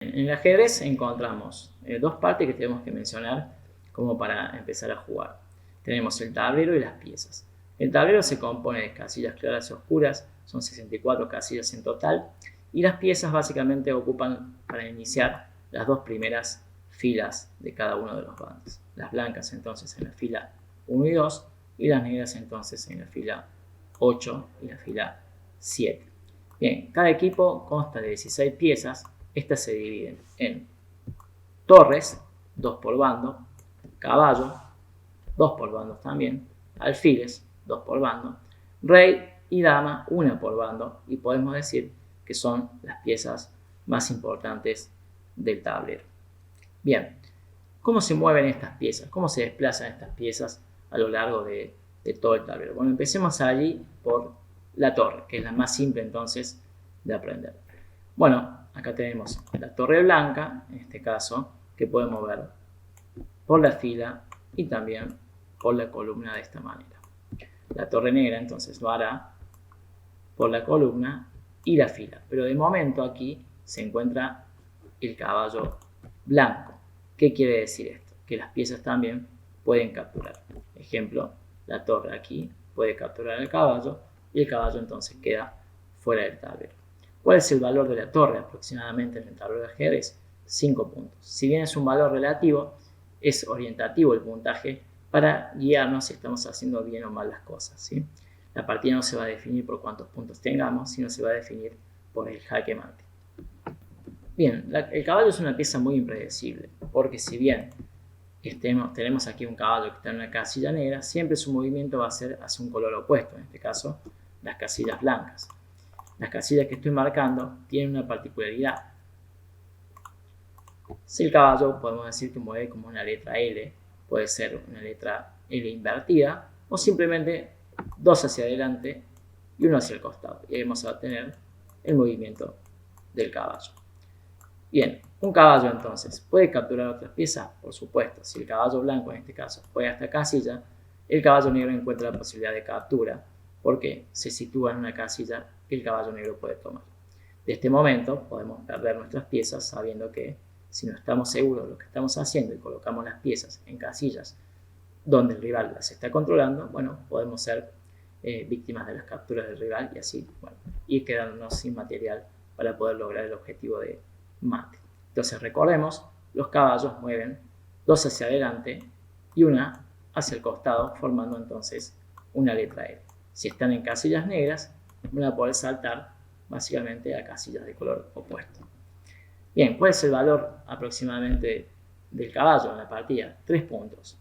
En el ajedrez encontramos dos partes que tenemos que mencionar como para empezar a jugar. Tenemos el tablero y las piezas. El tablero se compone de casillas claras y oscuras, son 64 casillas en total, y las piezas básicamente ocupan para iniciar las dos primeras filas de cada uno de los bandos. Las blancas entonces en la fila 1 y 2, y las negras entonces en la fila 8 y la fila 7. Bien, cada equipo consta de 16 piezas. Estas se dividen en torres, 2 por bando, caballo, 2 por bando también, alfiles, 2 por bando, rey y dama, 1 por bando, y podemos decir que son las piezas más importantes del tablero. Bien, ¿cómo se mueven estas piezas? ¿Cómo se desplazan estas piezas a lo largo de todo el tablero? Bueno, empecemos allí por la torre, que es la más simple entonces de aprender. Bueno, acá tenemos la torre blanca, en este caso, que podemos ver por la fila y también por la columna de esta manera. La torre negra entonces lo hará por la columna y la fila, pero de momento aquí se encuentra el caballo blanco. ¿Qué quiere decir esto? Que las piezas también pueden capturar. Ejemplo, la torre aquí puede capturar el caballo y el caballo entonces queda fuera del tablero. ¿Cuál es el valor de la torre aproximadamente en el tablero de ajedrez? 5 puntos. Si bien es un valor relativo, es orientativo el puntaje para guiarnos si estamos haciendo bien o mal las cosas, ¿sí? La partida no se va a definir por cuántos puntos tengamos, sino se va a definir por el jaque mate. Bien, el caballo es una pieza muy impredecible, porque si bien tenemos aquí un caballo que está en una casilla negra, siempre su movimiento va a ser hacia un color opuesto, en este caso las casillas blancas. Las casillas que estoy marcando tienen una particularidad. Si el caballo podemos decir que mueve como una letra L, puede ser una letra L invertida o simplemente 2 hacia adelante y 1 hacia el costado. Y ahí vamos a tener el movimiento del caballo. Bien, un caballo entonces, ¿puede capturar otras piezas? Por supuesto, si el caballo blanco en este caso juega esta casilla, el caballo negro encuentra la posibilidad de captura porque se sitúa en una casilla que el caballo negro puede tomar. De este momento podemos perder nuestras piezas sabiendo que si no estamos seguros de lo que estamos haciendo y colocamos las piezas en casillas donde el rival las está controlando, bueno, podemos ser víctimas de las capturas del rival y así, bueno, ir quedándonos sin material para poder lograr el objetivo de mate. Entonces recordemos, los caballos mueven 2 hacia adelante y 1 hacia el costado, formando entonces una letra L. Si están en casillas negras, van a poder saltar básicamente a casillas de color opuesto. Bien, ¿cuál es el valor aproximadamente del caballo en la partida? 3 puntos.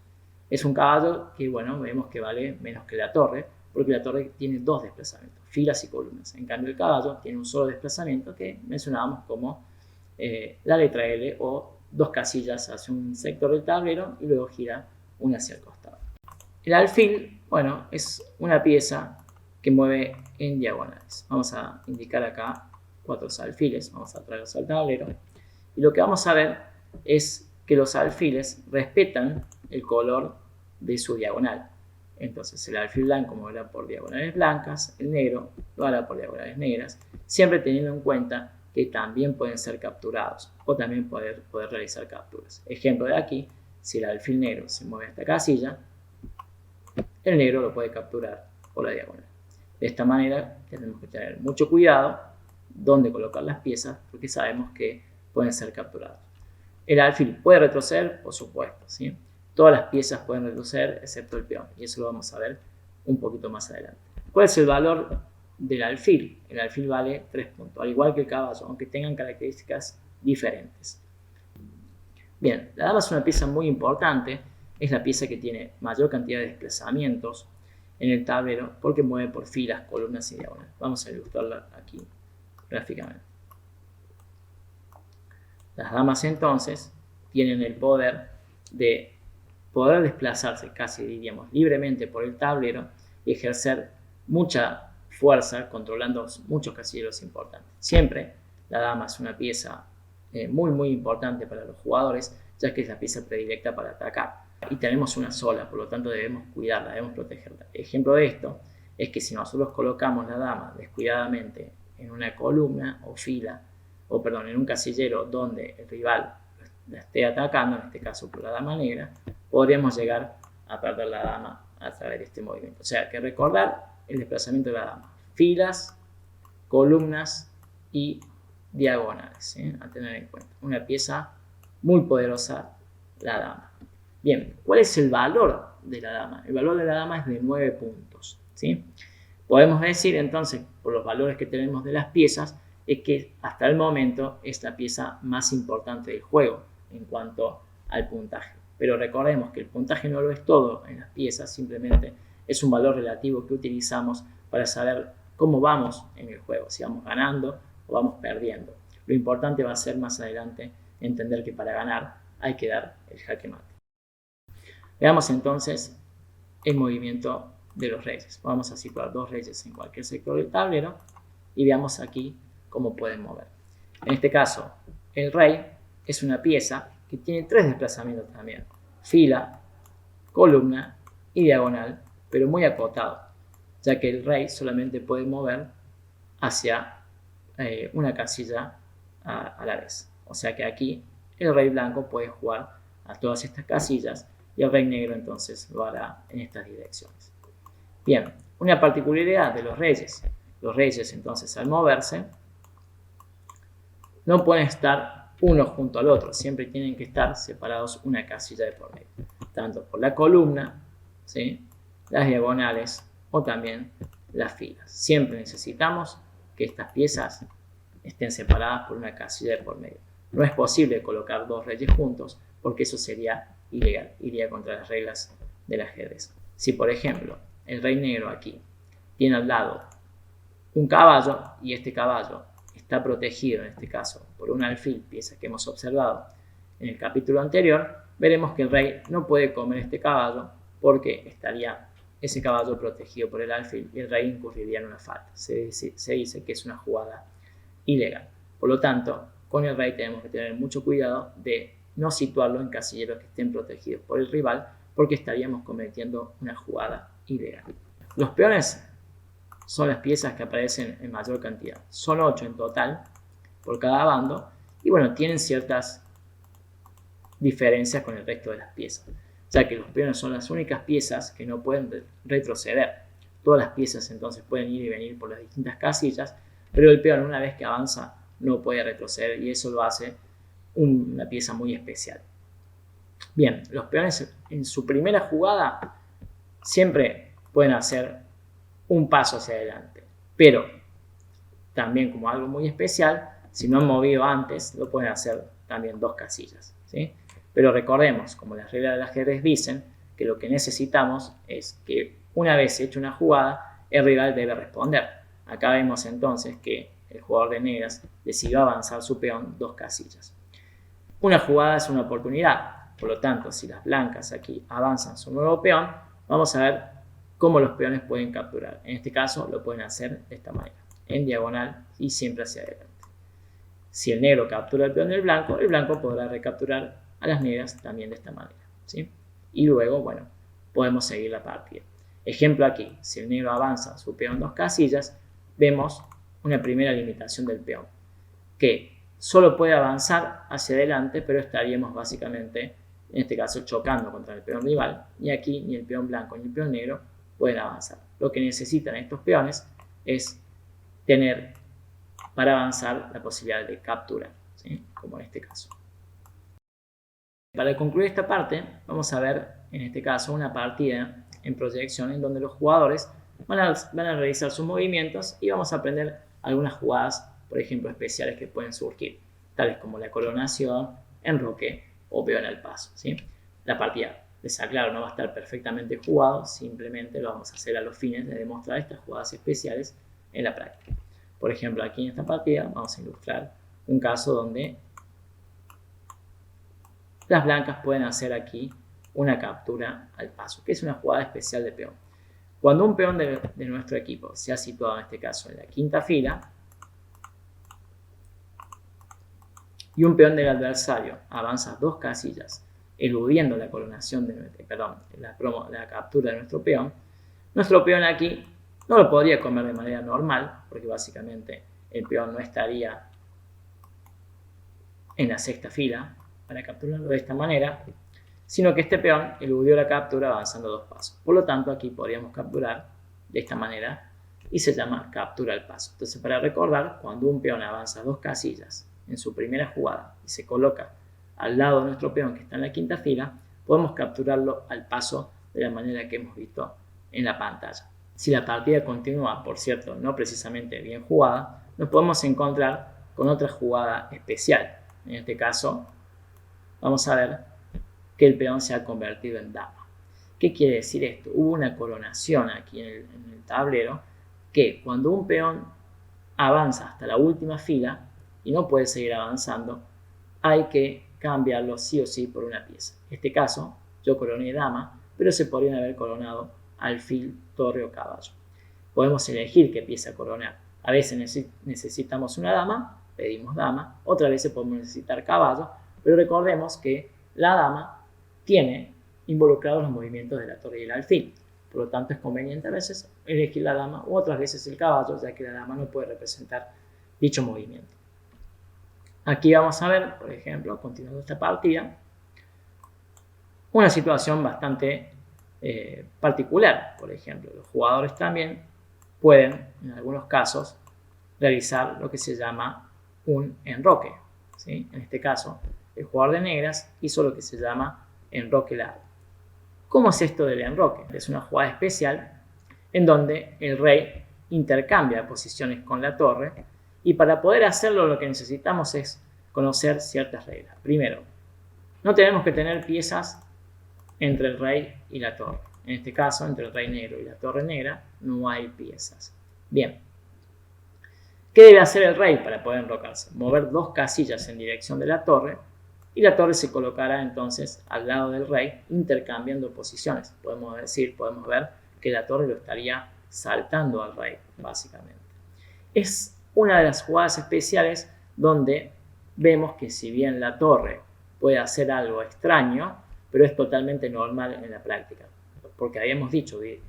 Es un caballo que, bueno, vemos que vale menos que la torre, porque la torre tiene 2 desplazamientos, filas y columnas. En cambio, el caballo tiene un solo desplazamiento que mencionábamos como la letra L o 2 casillas hacia un sector del tablero y luego gira una hacia el costado. El alfil, bueno, es una pieza que mueve en diagonales. Vamos a indicar acá 4 alfiles, vamos a traerlos al tablero. Y lo que vamos a ver es que los alfiles respetan el color de su diagonal. Entonces el alfil blanco moverá por diagonales blancas, el negro lo hará por diagonales negras, siempre teniendo en cuenta que también pueden ser capturados o también poder realizar capturas. Ejemplo de aquí, si el alfil negro se mueve a esta casilla, el negro lo puede capturar por la diagonal. De esta manera tenemos que tener mucho cuidado dónde colocar las piezas porque sabemos que pueden ser capturados. ¿El alfil puede retroceder? Por supuesto, ¿sí? Todas las piezas pueden retroceder excepto el peón y eso lo vamos a ver un poquito más adelante. ¿Cuál es el valor del alfil? El alfil vale 3 puntos, al igual que el caballo, aunque tengan características diferentes. Bien, la dama es una pieza muy importante, es la pieza que tiene mayor cantidad de desplazamientos en el tablero porque mueve por filas, columnas y diagonales. Vamos a ilustrarla aquí gráficamente. Las damas entonces tienen el poder de poder desplazarse casi diríamos libremente por el tablero y ejercer mucha fuerza controlando muchos casilleros importantes. Siempre la dama es una pieza muy importante para los jugadores ya que es la pieza predilecta para atacar y tenemos una sola, por lo tanto debemos cuidarla, debemos protegerla. Ejemplo de esto es que si nosotros colocamos la dama descuidadamente en una columna o fila o perdón, en un casillero donde el rival la esté atacando, en este caso por la dama negra, podríamos llegar a perder la dama a través de este movimiento. O sea, que recordar el desplazamiento de la dama. Filas, columnas y diagonales, a tener en cuenta. Una pieza muy poderosa, la dama. Bien, ¿cuál es el valor de la dama? El valor de la dama es de 9 puntos, ¿sí? Podemos decir entonces, por los valores que tenemos de las piezas, es que hasta el momento es la pieza más importante del juego en cuanto al puntaje. Pero recordemos que el puntaje no lo es todo en las piezas, simplemente es un valor relativo que utilizamos para saber cómo vamos en el juego, si vamos ganando o vamos perdiendo. Lo importante va a ser más adelante entender que para ganar hay que dar el jaque mate. Veamos entonces el movimiento de los reyes. Vamos a situar 2 reyes en cualquier sector del tablero y veamos aquí cómo pueden mover. En este caso, el rey es una pieza que tiene 3 desplazamientos también. Fila, columna y diagonal, pero muy acotado, ya que el rey solamente puede mover hacia una casilla a la vez. O sea que aquí el rey blanco puede jugar a todas estas casillas y el rey negro entonces lo hará en estas direcciones. Bien, una particularidad de los reyes. Los reyes entonces al moverse no pueden estar uno junto al otro, siempre tienen que estar separados una casilla de por medio, tanto por la columna, ¿sí?, las diagonales o también las filas. Siempre necesitamos que estas piezas estén separadas por una casilla de por medio. No es posible colocar 2 reyes juntos porque eso sería ilegal, iría contra las reglas del ajedrez. Si por ejemplo el rey negro aquí tiene al lado un caballo y este caballo está protegido en este caso por un alfil, pieza que hemos observado en el capítulo anterior, veremos que el rey no puede comer este caballo porque estaría ese caballo protegido por el alfil y el rey incurriría en una falta. Se dice que es una jugada ilegal. Por lo tanto, con el rey tenemos que tener mucho cuidado de no situarlo en casilleros que estén protegidos por el rival porque estaríamos cometiendo una jugada ilegal. Los peones son las piezas que aparecen en mayor cantidad. Son 8 en total por cada bando y bueno, tienen ciertas diferencias con el resto de las piezas, ya que los peones son las únicas piezas que no pueden retroceder. Todas las piezas entonces pueden ir y venir por las distintas casillas, pero el peón una vez que avanza no puede retroceder y eso lo hace una pieza muy especial. Bien, los peones en su primera jugada siempre pueden hacer un paso hacia adelante, pero también como algo muy especial, si no han movido antes, lo pueden hacer también 2 casillas, ¿sí? Pero recordemos, como las reglas del ajedrez dicen, que lo que necesitamos es que una vez hecha una jugada, el rival debe responder. Acá vemos entonces que el jugador de negras decidió avanzar su peón 2 casillas. Una jugada es una oportunidad, por lo tanto, si las blancas aquí avanzan su nuevo peón, vamos a ver cómo los peones pueden capturar. En este caso lo pueden hacer de esta manera, en diagonal y siempre hacia adelante. Si el negro captura el peón del blanco, el blanco podrá recapturar a las negras también de esta manera, ¿sí? Y luego, bueno, podemos seguir la partida. Ejemplo aquí, si el negro avanza su peón 2 casillas, vemos una primera limitación del peón, que solo puede avanzar hacia adelante, pero estaríamos básicamente, en este caso, chocando contra el peón rival, y aquí ni el peón blanco ni el peón negro pueden avanzar. Lo que necesitan estos peones es tener para avanzar la posibilidad de capturar, ¿sí?, como en este caso. Para concluir esta parte, vamos a ver en este caso una partida en proyección en donde los jugadores van a realizar sus movimientos y vamos a aprender algunas jugadas, por ejemplo, especiales que pueden surgir, tales como la coronación, enroque o peón al paso, ¿sí? La partida, les aclaro, no va a estar perfectamente jugado, simplemente lo vamos a hacer a los fines de demostrar estas jugadas especiales en la práctica. Por ejemplo, aquí en esta partida vamos a ilustrar un caso donde las blancas pueden hacer aquí una captura al paso, que es una jugada especial de peón. Cuando un peón de nuestro equipo se ha situado en este caso en la quinta fila y un peón del adversario avanza 2 casillas eludiendo la coronación la captura de nuestro peón aquí no lo podría comer de manera normal porque básicamente el peón no estaría en la sexta fila para capturarlo de esta manera, sino que este peón eludió la captura avanzando 2 pasos. Por lo tanto, aquí podríamos capturar de esta manera y se llama captura al paso. Entonces, para recordar, cuando un peón avanza 2 casillas en su primera jugada y se coloca al lado de nuestro peón que está en la quinta fila, podemos capturarlo al paso de la manera que hemos visto en la pantalla. Si la partida continúa, por cierto, no precisamente bien jugada, nos podemos encontrar con otra jugada especial. En este caso, vamos a ver que el peón se ha convertido en dama. ¿Qué quiere decir esto? Hubo una coronación aquí en el tablero que cuando un peón avanza hasta la última fila y no puede seguir avanzando, hay que cambiarlo sí o sí por una pieza. En este caso, yo coroné dama, pero se podrían haber coronado alfil, torre o caballo. Podemos elegir qué pieza coronar. A veces necesitamos una dama, pedimos dama, otras veces podemos necesitar caballo, pero recordemos que la dama tiene involucrados los movimientos de la torre y el alfil. Por lo tanto, es conveniente a veces elegir la dama u otras veces el caballo, ya que la dama no puede representar dicho movimiento. Aquí vamos a ver, por ejemplo, continuando esta partida, una situación bastante particular. Por ejemplo, los jugadores también pueden, en algunos casos, realizar lo que se llama un enroque, ¿sí? En este caso, el jugador de negras hizo lo que se llama enroque largo. ¿Cómo es esto del enroque? Es una jugada especial en donde el rey intercambia posiciones con la torre y para poder hacerlo lo que necesitamos es conocer ciertas reglas. Primero, no tenemos que tener piezas entre el rey y la torre. En este caso, entre el rey negro y la torre negra no hay piezas. Bien. ¿Qué debe hacer el rey para poder enrocarse? Mover 2 casillas en dirección de la torre y la torre se colocará entonces al lado del rey intercambiando posiciones. Podemos ver que la torre lo estaría saltando al rey, básicamente. Es una de las jugadas especiales donde vemos que si bien la torre puede hacer algo extraño, pero es totalmente normal en la práctica. Porque habíamos dicho en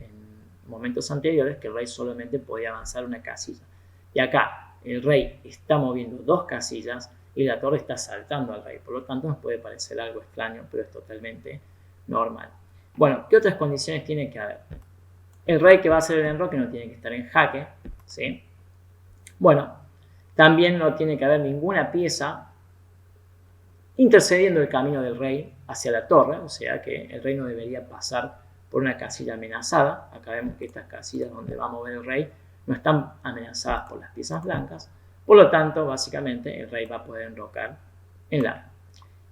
momentos anteriores que el rey solamente podía avanzar una casilla. Y acá el rey está moviendo 2 casillas y la torre está saltando al rey. Por lo tanto, nos puede parecer algo extraño, pero es totalmente normal. Bueno, ¿qué otras condiciones tiene que haber? El rey que va a hacer el enroque no tiene que estar en jaque, ¿sí? Bueno, también no tiene que haber ninguna pieza intercediendo el camino del rey hacia la torre, o sea que el rey no debería pasar por una casilla amenazada. Acá vemos que estas casillas donde va a mover el rey no están amenazadas por las piezas blancas. Por lo tanto, básicamente, el rey va a poder enrocar en largo.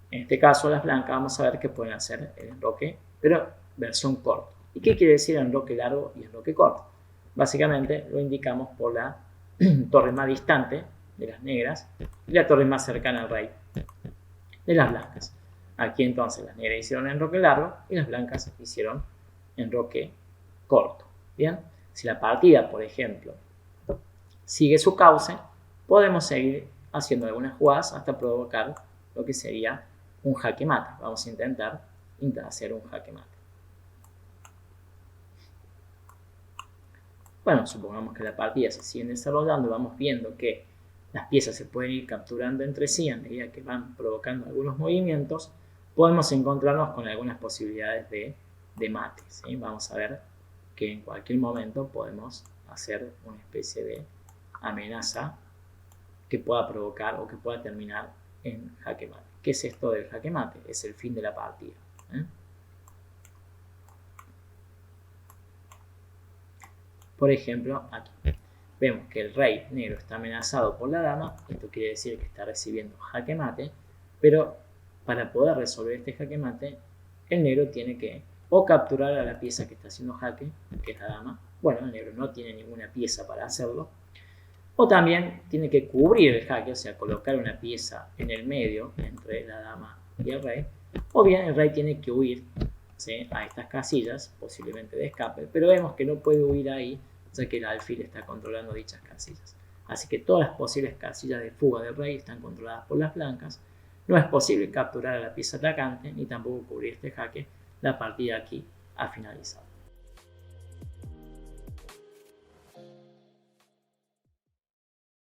En este caso, las blancas vamos a ver que pueden hacer el enroque, pero versión corta. ¿Y qué quiere decir enroque largo y enroque corto? Básicamente lo indicamos por la torre más distante de las negras y la torre más cercana al rey de las blancas. Aquí entonces las negras hicieron enroque largo y las blancas hicieron enroque corto. Bien, si la partida, por ejemplo, sigue su cauce, podemos seguir haciendo algunas jugadas hasta provocar lo que sería un jaque mate. Vamos a intentar hacer un jaque mate. Bueno, supongamos que la partida se sigue desarrollando, vamos viendo que las piezas se pueden ir capturando entre sí a medida que van provocando algunos movimientos, podemos encontrarnos con algunas posibilidades de mate, ¿sí? Vamos a ver que en cualquier momento podemos hacer una especie de amenaza que pueda provocar o que pueda terminar en jaque mate. ¿Qué es esto del jaque mate? Es el fin de la partida, ¿eh? Por ejemplo, aquí vemos que el rey negro está amenazado por la dama. Esto quiere decir que está recibiendo jaque mate, pero para poder resolver este jaque mate, el negro tiene que o capturar a la pieza que está haciendo jaque, que es la dama. Bueno, el negro no tiene ninguna pieza para hacerlo. O también tiene que cubrir el jaque, o sea, colocar una pieza en el medio entre la dama y el rey. O bien el rey tiene que huir, ¿sí?, a estas casillas, posiblemente de escape, pero vemos que no puede huir ahí, ya que el alfil está controlando dichas casillas. Así que todas las posibles casillas de fuga del rey están controladas por las blancas. No es posible capturar a la pieza atacante, ni tampoco cubrir este jaque. La partida aquí ha finalizado.